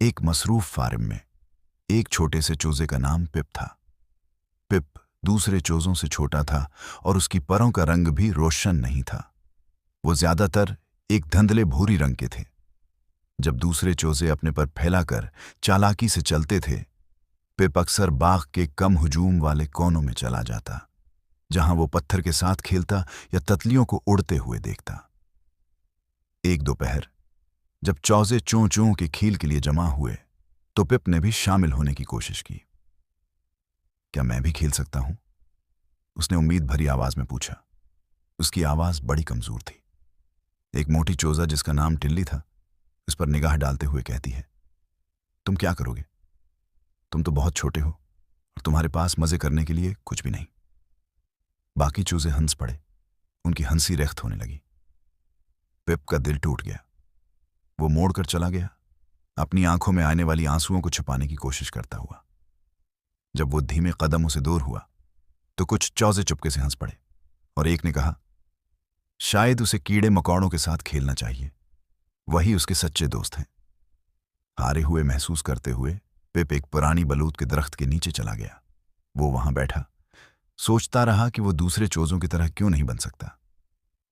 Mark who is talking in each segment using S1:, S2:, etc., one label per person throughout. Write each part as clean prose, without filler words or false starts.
S1: एक मसरूफ फार्म में एक छोटे से चूजे का नाम पिप था। पिप दूसरे चूजों से छोटा था और उसकी परों का रंग भी रोशन नहीं था। वो ज्यादातर एक धुंधले भूरी रंग के थे। जब दूसरे चूजे अपने पर फैलाकर चालाकी से चलते थे, पिप अक्सर बाग के कम हुजूम वाले कोनों में चला जाता, जहां वो पत्थर के साथ खेलता या तितलियों को उड़ते हुए देखता। एक दोपहर जब चौजे चों चों के खेल के लिए जमा हुए, तो पिप ने भी शामिल होने की कोशिश की। क्या मैं भी खेल सकता हूं? उसने उम्मीद भरी आवाज में पूछा। उसकी आवाज बड़ी कमजोर थी। एक मोटी चोजा जिसका नाम टिल्ली था, उस पर निगाह डालते हुए कहती है, तुम क्या करोगे? तुम तो बहुत छोटे हो और तुम्हारे पास मजे करने के लिए कुछ भी नहीं। बाकी चूजे हंस पड़े। उनकी हंसी रेख्त होने लगी। पिप का दिल टूट गया। वो मोड़कर चला गया, अपनी आंखों में आने वाली आंसुओं को छुपाने की कोशिश करता हुआ। जब वो धीमे कदमों से दूर हुआ, तो कुछ चौजे चुपके से हंस पड़े और एक ने कहा, शायद उसे कीड़े मकोड़ों के साथ खेलना चाहिए, वही उसके सच्चे दोस्त हैं। हारे हुए महसूस करते हुए पिप एक पुरानी बलूत के दरख्त के नीचे चला गया। वो वहां बैठा, सोचता रहा कि वो दूसरे चोजों की तरह क्यों नहीं बन सकता,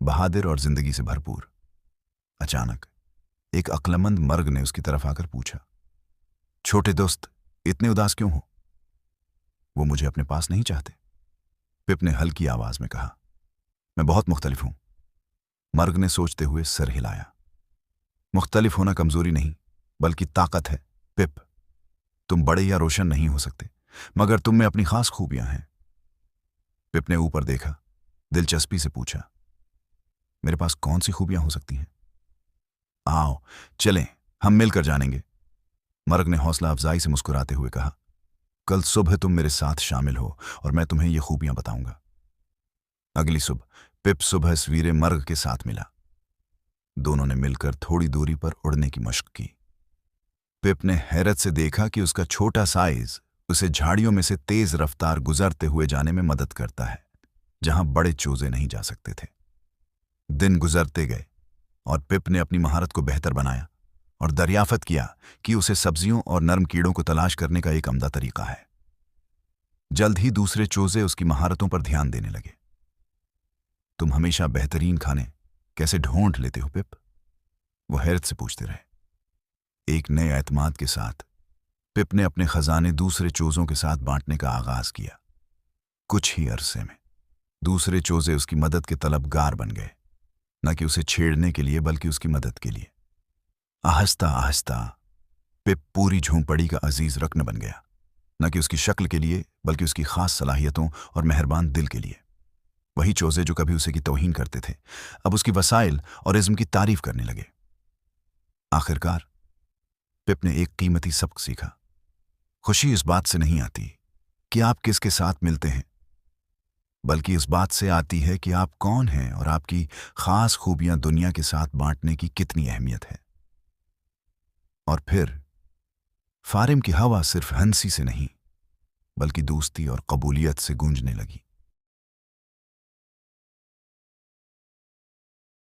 S1: बहादुर और जिंदगी से भरपूर। अचानक एक अक्लमंद मर्ग ने उसकी तरफ आकर पूछा, छोटे दोस्त, इतने उदास क्यों हो? वो मुझे अपने पास नहीं चाहते। पिप ने हल्की आवाज में कहा, मैं बहुत मुख्तलिफ हूं। मर्ग ने सोचते हुए सर हिलाया। मुख्तलिफ होना कमजोरी नहीं, बल्कि ताकत है। पिप, तुम बड़े या रोशन नहीं हो सकते, मगर तुम में अपनी खास खूबियां हैं। पिप ने ऊपर देखा, दिलचस्पी से पूछा, मेरे पास कौन सी खूबियां हो सकती हैं? आओ चलें, हम मिलकर जानेंगे। मर्ग ने हौसला अफजाई से मुस्कुराते हुए कहा, कल सुबह तुम मेरे साथ शामिल हो और मैं तुम्हें ये खूबियां बताऊंगा। अगली सुबह पिप सुबह सवेरे मर्ग के साथ मिला। दोनों ने मिलकर थोड़ी दूरी पर उड़ने की मशक की। पिप ने हैरत से देखा कि उसका छोटा साइज उसे झाड़ियों में से तेज रफ्तार गुजरते हुए जाने में मदद करता है, जहां बड़े चूजे नहीं जा सकते थे। दिन गुजरते गए और पिप ने अपनी महारत को बेहतर बनाया और दरियाफत किया कि उसे सब्जियों और नर्म कीड़ों को तलाश करने का एक अमदा तरीका है। जल्द ही दूसरे चूजे उसकी महारतों पर ध्यान देने लगे। तुम हमेशा बेहतरीन खाने कैसे ढूंढ लेते हो पिप? वो हैरत से पूछते रहे। एक नए एतमाद के साथ पिप ने अपने खजाने दूसरे चूजों के साथ बांटने का आगाज किया। कुछ ही अरसे में दूसरे चूजे उसकी मदद के तलबगार बन गए, न कि उसे छेड़ने के लिए बल्कि उसकी मदद के लिए। आहिस्ता आहिस्ता पिप पूरी झोंपड़ी का अजीज रकन बन गया, न कि उसकी शक्ल के लिए बल्कि उसकी खास सलाहियतों और मेहरबान दिल के लिए। वही चूजे जो कभी उसे की तौहीन करते थे, अब उसकी वसाइल और इज्म की तारीफ करने लगे। आखिरकार पिप ने एक कीमती सबक सीखा। खुशी इस बात से नहीं आती कि आप किसके साथ मिलते हैं, बल्कि इस बात से आती है कि आप कौन हैं और आपकी खास खूबियां दुनिया के साथ बांटने की कितनी अहमियत है। और फिर फारिम की हवा सिर्फ हंसी से नहीं, बल्कि दोस्ती और कबूलियत से गूंजने लगी।